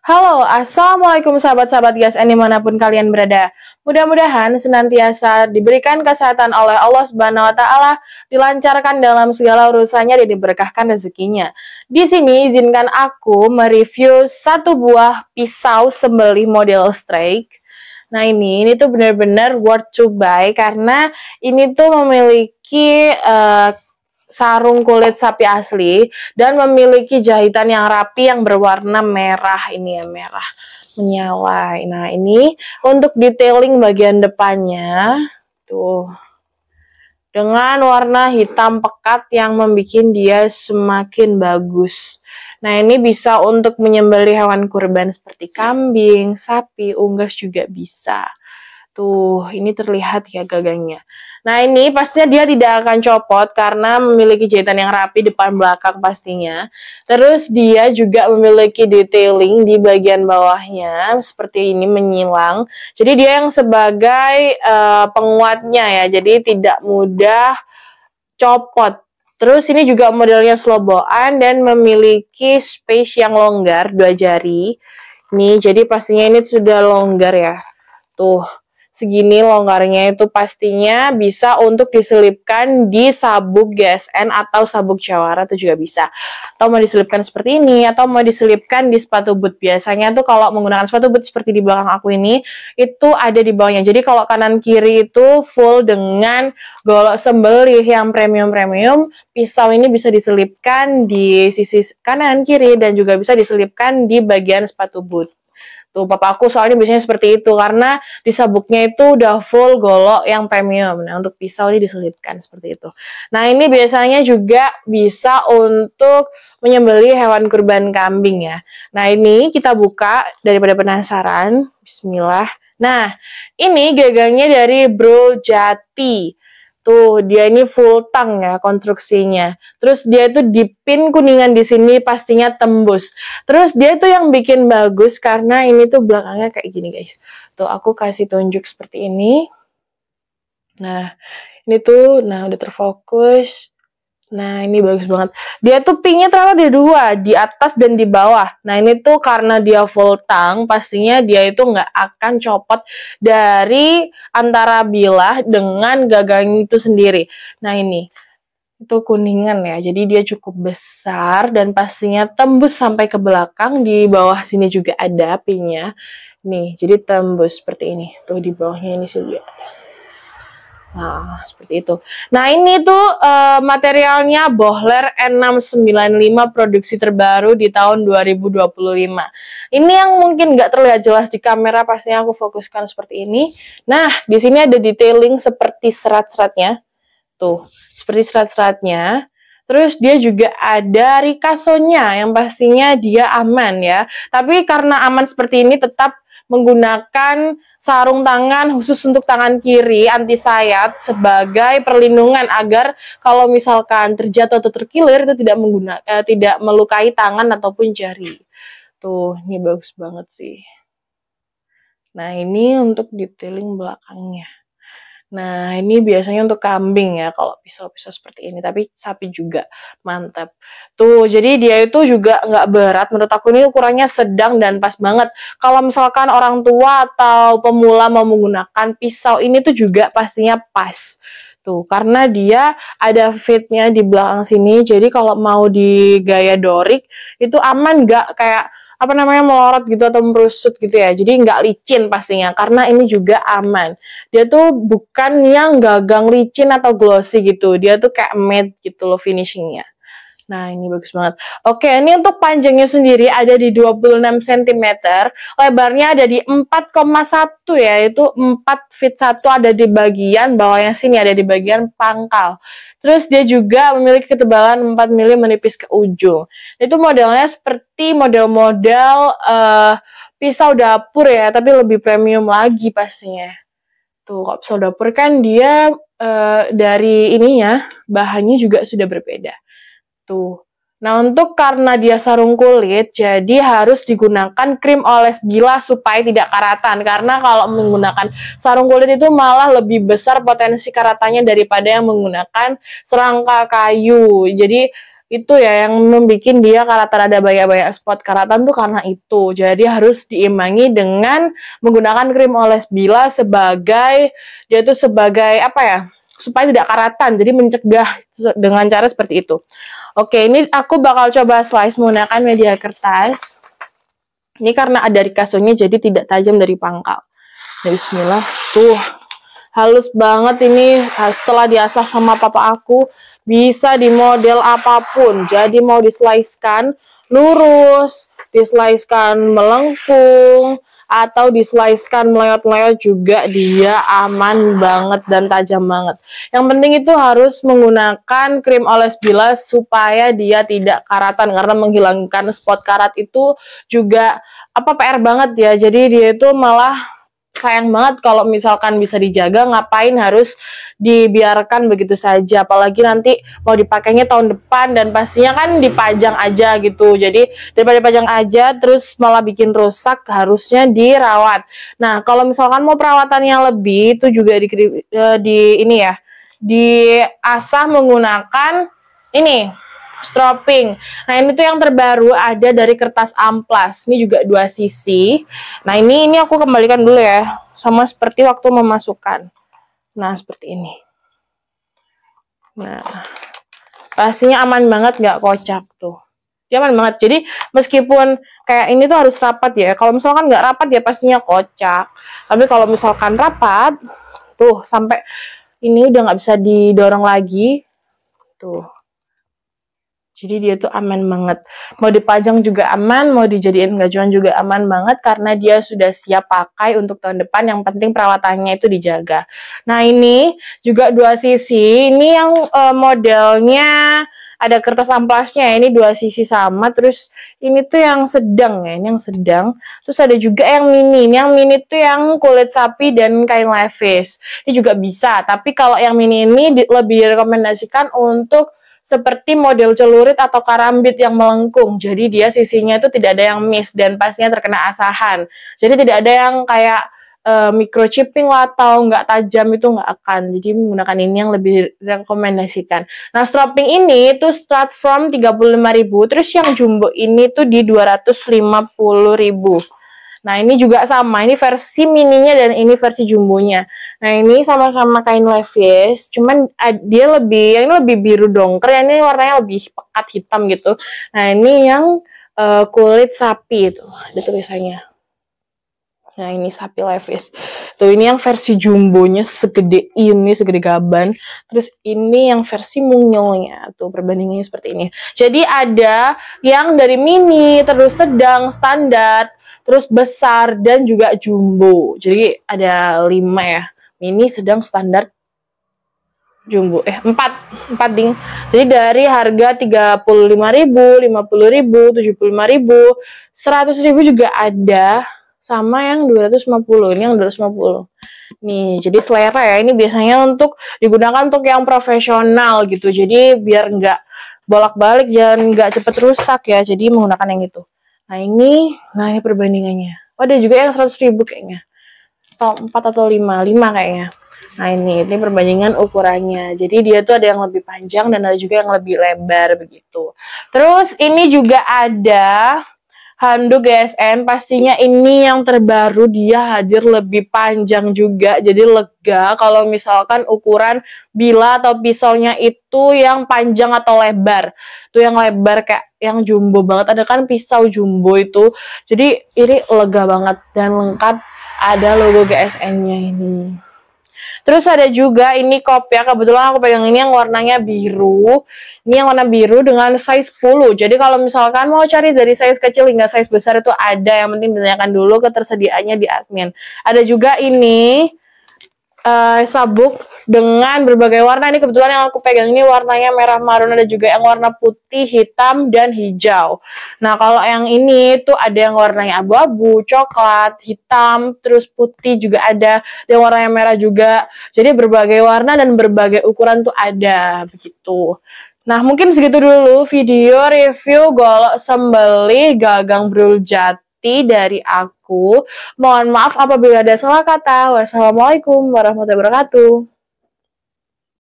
Halo, Assalamualaikum sahabat-sahabat GSN dimanapun kalian berada. Mudah-mudahan senantiasa diberikan kesehatan oleh Allah Subhanahu wa Ta'ala, dilancarkan dalam segala urusannya dan diberkahkan rezekinya. Di sini izinkan aku mereview satu buah pisau sembelih model strike. Nah ini tuh benar-benar worth to buy karena ini tuh memiliki sarung kulit sapi asli dan memiliki jahitan yang rapi yang berwarna merah. Ini ya, merah menyala. Nah ini untuk detailing bagian depannya tuh dengan warna hitam pekat yang membuat dia semakin bagus. Nah ini bisa untuk menyembelih hewan kurban seperti kambing, sapi, unggas juga bisa. Tuh, ini terlihat ya gagangnya. Nah, ini pastinya dia tidak akan copot karena memiliki jahitan yang rapi depan belakang pastinya. Terus dia juga memiliki detailing di bagian bawahnya seperti ini menyilang. Jadi dia yang sebagai penguatnya ya. Jadi tidak mudah copot. Terus ini juga modelnya sloboan dan memiliki space yang longgar 2 jari. Nih, jadi pastinya ini sudah longgar ya. Tuh, segini longgarnya itu pastinya bisa untuk diselipkan di sabuk GSN atau sabuk Jawara itu juga bisa. Atau mau diselipkan seperti ini, atau mau diselipkan di sepatu boot. Biasanya tuh kalau menggunakan sepatu boot seperti di belakang aku ini, itu ada di bawahnya. Jadi kalau kanan kiri itu full dengan golok sembelih yang premium-premium, pisau ini bisa diselipkan di sisi kanan kiri dan juga bisa diselipkan di bagian sepatu boot. Tuh, papaku soalnya biasanya seperti itu, karena di sabuknya itu udah full golok yang premium. Nah, untuk pisau ini diselipkan seperti itu. Nah, ini biasanya juga bisa untuk menyembelih hewan kurban kambing ya. Nah, ini kita buka daripada penasaran. Bismillah. Nah, ini gagangnya dari Bro Jati. Tuh, dia ini full tang ya konstruksinya. Terus dia itu dipin kuningan di sini pastinya tembus. Terus dia itu yang bikin bagus karena ini tuh belakangnya kayak gini guys. Tuh, aku kasih tunjuk seperti ini. Nah, ini tuh, nah udah terfokus. Nah, ini bagus banget. Dia tuh pinknya ternyata ada 2, di atas dan di bawah. Nah, ini tuh karena dia full tang, pastinya dia itu nggak akan copot dari antara bilah dengan gagang itu sendiri. Nah, ini. Itu kuningan ya, jadi dia cukup besar dan pastinya tembus sampai ke belakang. Di bawah sini juga ada pinnya. Nih, jadi tembus seperti ini. Tuh, di bawahnya ini juga ada. Nah, seperti itu. Nah, ini tuh materialnya Bohler N695 produksi terbaru di tahun 2025. Ini yang mungkin nggak terlihat jelas di kamera, pastinya aku fokuskan seperti ini. Nah, di sini ada detailing seperti serat-seratnya. Tuh, seperti serat-seratnya. Terus dia juga ada rikasonya yang pastinya dia aman ya. Tapi karena aman seperti ini tetap menggunakan sarung tangan khusus untuk tangan kiri anti sayat sebagai perlindungan agar kalau misalkan terjatuh atau terkilir itu tidak melukai tangan ataupun jari. Tuh, ini bagus banget sih. Nah, ini untuk detailing belakangnya. Nah, ini biasanya untuk kambing ya, kalau pisau-pisau seperti ini. Tapi sapi juga mantap. Tuh, jadi dia itu juga nggak berat. Menurut aku ini ukurannya sedang dan pas banget. Kalau misalkan orang tua atau pemula mau menggunakan pisau ini tuh juga pastinya pas. Tuh, karena dia ada fitnya di belakang sini. Jadi kalau mau di gaya dorik, itu aman nggak kayak apa namanya melorot gitu atau merusut gitu ya. Jadi nggak licin pastinya karena ini juga aman. Dia tuh bukan yang gagang licin atau glossy gitu. Dia tuh kayak matte gitu loh finishingnya. Nah, ini bagus banget. Oke, ini untuk panjangnya sendiri ada di 26 cm, lebarnya ada di 4,1 ya, itu 4 feet 1 ada di bagian bawahnya sini, ada di bagian pangkal. Terus dia juga memiliki ketebalan 4 mm menipis ke ujung. Itu modelnya seperti model-model pisau dapur ya, tapi lebih premium lagi pastinya. Tuh, kalau pisau dapur kan dia dari ininya, bahannya juga sudah berbeda. Tuh. Nah, untuk karena dia sarung kulit, jadi harus digunakan krim oles bilah supaya tidak karatan. Karena kalau menggunakan sarung kulit itu malah lebih besar potensi karatannya daripada yang menggunakan serangka kayu. Jadi, itu ya yang membuat dia karatan, ada banyak-banyak spot karatan tuh karena itu. Jadi harus diimbangi dengan menggunakan krim oles bila sebagai dia tuh sebagai apa ya, supaya tidak karatan, jadi mencegah dengan cara seperti itu. Oke, ini aku bakal coba slice menggunakan media kertas. Ini karena ada ricassonya jadi tidak tajam dari pangkal. Bismillah, tuh halus banget ini. Setelah diasah sama papa aku, bisa di model apapun. Jadi mau dislicekan lurus, dislicekan melengkung, atau dislicekan melewat-lewat juga dia aman banget dan tajam banget. Yang penting itu harus menggunakan krim oles bilas supaya dia tidak karatan, karena menghilangkan spot karat itu juga PR banget ya. Jadi dia itu malah sayang banget kalau misalkan bisa dijaga, ngapain harus dibiarkan begitu saja, apalagi nanti mau dipakainya tahun depan dan pastinya kan dipajang aja gitu. Jadi daripada dipajang aja terus malah bikin rusak, harusnya dirawat. Nah, kalau misalkan mau perawatannya lebih itu juga diasah menggunakan ini stropping. Nah, ini tuh yang terbaru ada dari kertas amplas. Ini juga 2 sisi. Nah, ini aku kembalikan dulu ya. Sama seperti waktu memasukkan. Nah, seperti ini. Nah, pastinya aman banget, nggak kocak tuh. Dia aman banget. Jadi, meskipun kayak ini tuh harus rapat ya. Kalau misalkan nggak rapat ya pastinya kocak. Tapi kalau misalkan rapat, tuh sampai ini udah nggak bisa didorong lagi. Tuh. Jadi dia tuh aman banget. Mau dipajang juga aman, mau dijadiin gajuan juga aman banget karena dia sudah siap pakai untuk tahun depan. Yang penting perawatannya itu dijaga. Nah, ini juga 2 sisi. Ini yang modelnya ada kertas amplasnya. Ini 2 sisi sama. Terus ini tuh yang sedang ya, ini yang sedang. Terus ada juga yang mini. Ini yang mini tuh yang kulit sapi dan kain levis. Ini juga bisa. Tapi kalau yang mini ini lebih direkomendasikan untuk seperti model celurit atau karambit yang melengkung. Jadi dia sisinya itu tidak ada yang miss dan pastinya terkena asahan. Jadi tidak ada yang kayak microchipping atau nggak tajam, itu nggak akan. Jadi menggunakan ini yang lebih direkomendasikan. Nah, stropping ini tuh start from 35.000, terus yang jumbo ini tuh di 250.000. Nah, ini juga sama, ini versi mininya dan ini versi jumbonya. Nah, ini sama-sama kain levis, cuman dia yang ini lebih biru dongker, yang ini warnanya lebih pekat hitam gitu. Nah, ini yang kulit sapi itu, ada tulisannya. Nah, ini sapi levis. Tuh, ini yang versi jumbonya segede ini, segede gaban. Terus ini yang versi mungilnya. Tuh, perbandingannya seperti ini. Jadi ada yang dari mini, terus sedang, standar, terus besar, dan juga jumbo. Jadi ada 5 ya. Mini, sedang, standar, jumbo. 4 ding. Jadi dari harga 35.000, 50.000, 75.000, 100.000 juga ada. Sama yang 250, ini yang 250. Nih, jadi selera ya. Ini biasanya untuk digunakan untuk yang profesional gitu. Jadi biar nggak bolak-balik dan nggak cepet rusak ya. Jadi menggunakan yang itu. Nah, ini perbandingannya. Oh, ada juga yang 100.000 kayaknya. Atau 4 atau 5 kayaknya. Nah, ini perbandingan ukurannya. Jadi dia tuh ada yang lebih panjang dan ada juga yang lebih lebar begitu. Terus ini juga ada handuk GSN, pastinya ini yang terbaru, dia hadir lebih panjang juga, jadi lega kalau misalkan ukuran bila atau pisaunya itu yang panjang atau lebar. Tuh yang lebar kayak yang jumbo banget, ada kan pisau jumbo itu, jadi ini lega banget dan lengkap, ada logo GSN-nya ini. Terus ada juga ini kopiah, kebetulan aku pegang ini yang warnanya biru. Ini yang warna biru dengan size 10. Jadi kalau misalkan mau cari dari size kecil hingga size besar itu ada. Yang penting ditanyakan dulu ketersediaannya di admin. Ada juga ini sabuk dengan berbagai warna. Ini kebetulan yang aku pegang ini warnanya merah marun, ada juga yang warna putih, hitam, dan hijau. Nah, kalau yang ini tuh ada yang warnanya abu-abu, coklat, hitam, terus putih juga ada, yang warnanya merah juga. Jadi berbagai warna dan berbagai ukuran tuh ada begitu. Nah, mungkin segitu dulu video review golok sembelih gagang brul jati dari aku. Mohon maaf apabila ada salah kata. Wassalamualaikum warahmatullahi wabarakatuh.